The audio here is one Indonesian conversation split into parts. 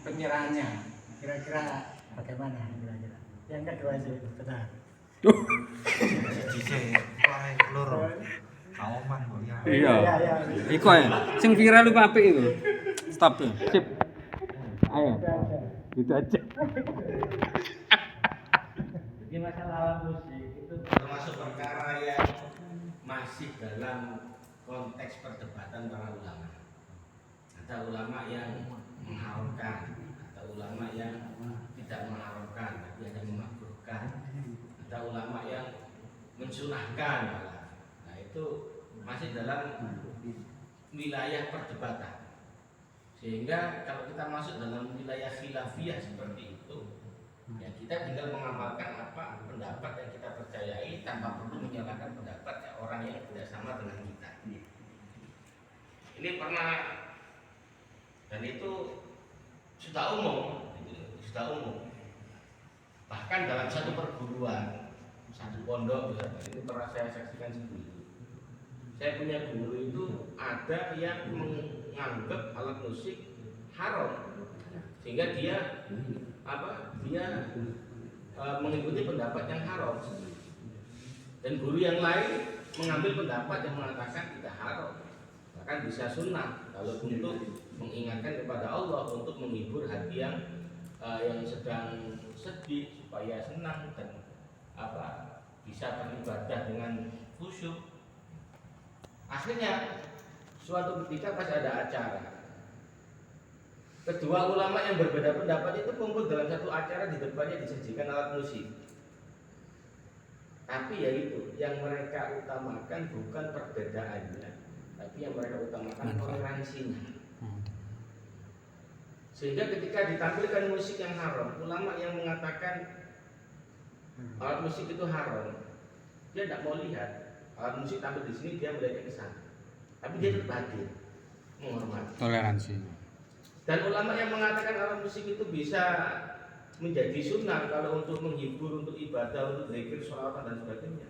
penyerahannya kira-kira bagaimana kira-kira? Yang kedua sih benar. Siji wae loro. Kaoman kok ya. Iya. Iku ae. Sing viral iku apik iku. Stop tuh. Sip. Ayo. Gitu aja. Jadi masalah alat musik itu termasuk perkara yang masih dalam konteks perdebatan para ulama. Ada ulama yang mengharamkan, ada ulama yang tidak mengharamkan, tapi ada memakruhkan. Ada ulama yang mensunahkan malah. Nah itu masih dalam wilayah perdebatan. Sehingga kalau kita masuk dalam wilayah khilafiyah seperti itu, ya kita tinggal mengamalkan apa pendapat yang kita percayai tanpa perlu menyalahkan pendapat orang yang tidak sama dengan kita. Ini pernah dan itu sudah umum, sudah umum. Bahkan dalam satu perguruan, satu pondok misalnya, itu pernah saya saksikan sendiri. Saya punya guru itu ada yang menganggap alat musik haram, sehingga dia mengikuti pendapat yang haram. Dan guru yang lain mengambil pendapat yang mengatakan tidak haram, bahkan bisa sunnah kalau untuk mengingatkan kepada Allah, untuk menghibur hati yang sedang sedih supaya senang dan bisa beribadah dengan khusyuk. Akhirnya suatu ketika pas ada acara, kedua ulama yang berbeda pendapat itu kumpul dalam satu acara, di depannya disajikan alat musik. Tapi ya itu, yang mereka utamakan bukan perbedaannya, tapi yang mereka utamakan toleransinya. Sehingga ketika ditampilkan musik yang haram, ulama yang mengatakan alat musik itu haram, dia tidak mau lihat alat musik tampil di sini, dia melihatnya ke sana. Tapi dia tetap hadir, menghormati. Toleransi. Dan ulama yang mengatakan alat musik itu bisa menjadi sunnah kalau untuk menghibur, untuk ibadah, untuk zikir, sholawat dan sebagainya,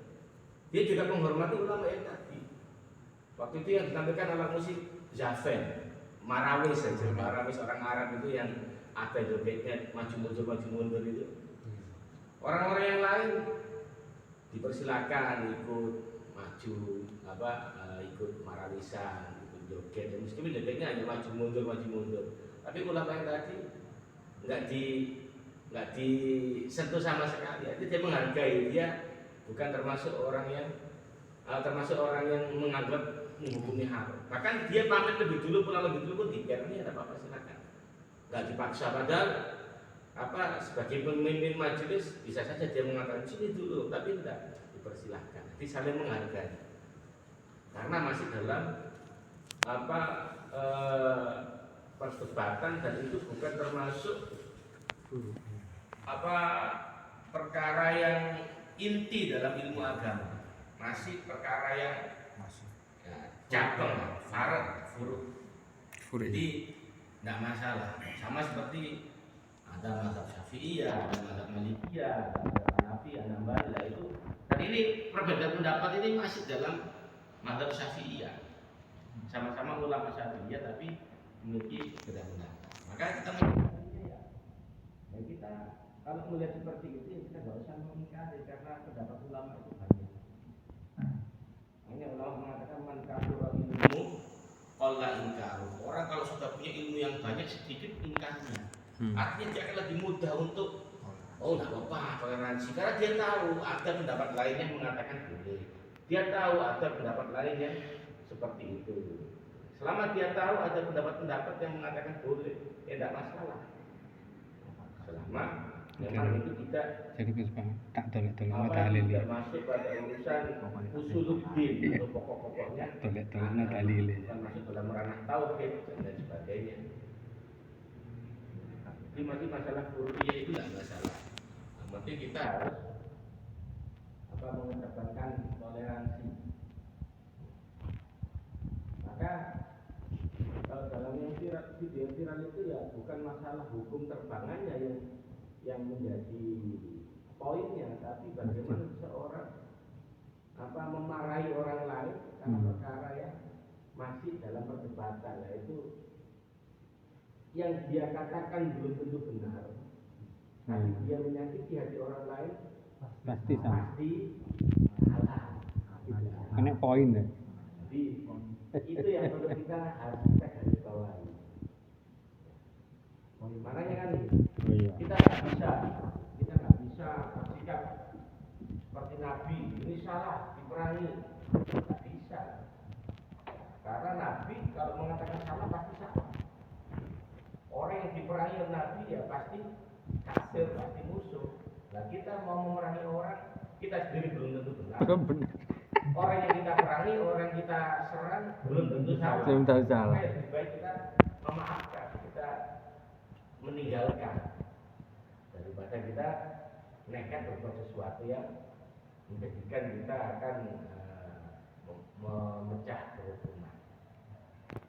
dia juga menghormati ulama yang tadi. Waktu itu yang ditampilkan alat musik zafen, marawis saja. Marawis orang Arab itu yang ada jogetnya maju mundur itu. Orang-orang yang lain dipersilakan ikut maju, ikut marawisan, ikut joget. Dan meskipun jogetnya hanya maju mundur. Tapi ulama yang tadi nggak disentuh sama sekali. Jadi dia menghargai, dia bukan termasuk orang yang menganggap menghukumi haram. Bahkan dia pamit lebih dulu, pulang lebih dulu pun dibiarkan, ini ada apa-apa silakan. Nggak dipaksa, padahal sebagai pemimpin majelis bisa saja dia mengatakan sini dulu, tapi tidak dipersilahkan. Jadi saling menghargai. Karena masih dalam perdebatan, dan itu bukan termasuk perkara yang inti dalam ilmu agama. Masih perkara yang cabang, furu. Jadi tidak masalah. Sama seperti ada mazhab Syafi'iyah, ada mazhab Malikiyah, ada mazhab Hanafi, ada Hambali itu. Dan ini perbedaan pendapat ini masih dalam mazhab Syafi'iyah. Sama-sama ulama Syafi'iyah tapi memiliki berbeda pendapat. Maka kita kita kalau melihat seperti itu, kita nggak usah mengingkari karena pendapat ulama itu banyak. Hanya ulama mengatakan man kasura ilmu qalla ingkaru. Orang kalau sudah punya ilmu yang banyak, sedikit ingkarnya. Artinya dia akan lebih mudah untuk nggak apa-apa toleransi, karena dia tahu ada pendapat lain yang mengatakan boleh. Dia tahu ada pendapat lain yang seperti itu. Selama dia tahu ada pendapat-pendapat yang mengatakan boleh, ya tidak masalah. Selama memang itu tidak tak tolak dalil. Tidak masuk pada urusan usuluddin atau pokok-pokoknya. Tolak dalil. Bukan masuk dalam ranah tauhid dan sebagainya. Jadi masih masalah furu'iyah itu tidak masalah. Yang penting kita harus mengedepankan toleransi. Maka kalau dalam yang video viral itu ya bukan masalah hukum terbangannya yang menjadi poinnya, tapi bagaimana seseorang memarahi orang lain karena perkara yang masih dalam perdebatan, yaitu yang dia katakan belum tentu benar, tapi dia menyakiti hati orang lain, Pasti sama. pasti salah. Kena poin deh. Jadi itu yang perlu kita harus kita garis bawahi. Makanya kan Oh iya. kita nggak bisa bersikap seperti Nabi, ini salah diperangi, nggak bisa. Karena Nabi kalau mengatakan salah pasti salah. Orang yang diperangi oleh Nabi ya pasti kafir, pasti musuh. Nah kita mau memerangi orang, kita sendiri belum tentu benar. Bener. Orang yang kita perangi, orang yang kita serang belum tentu salah. Belum tahu salah. Makanya lebih baik kita memaafkan, kita meninggalkan daripada kita nekat berbuat sesuatu yang menjadikan kita akan memecah kerukunan.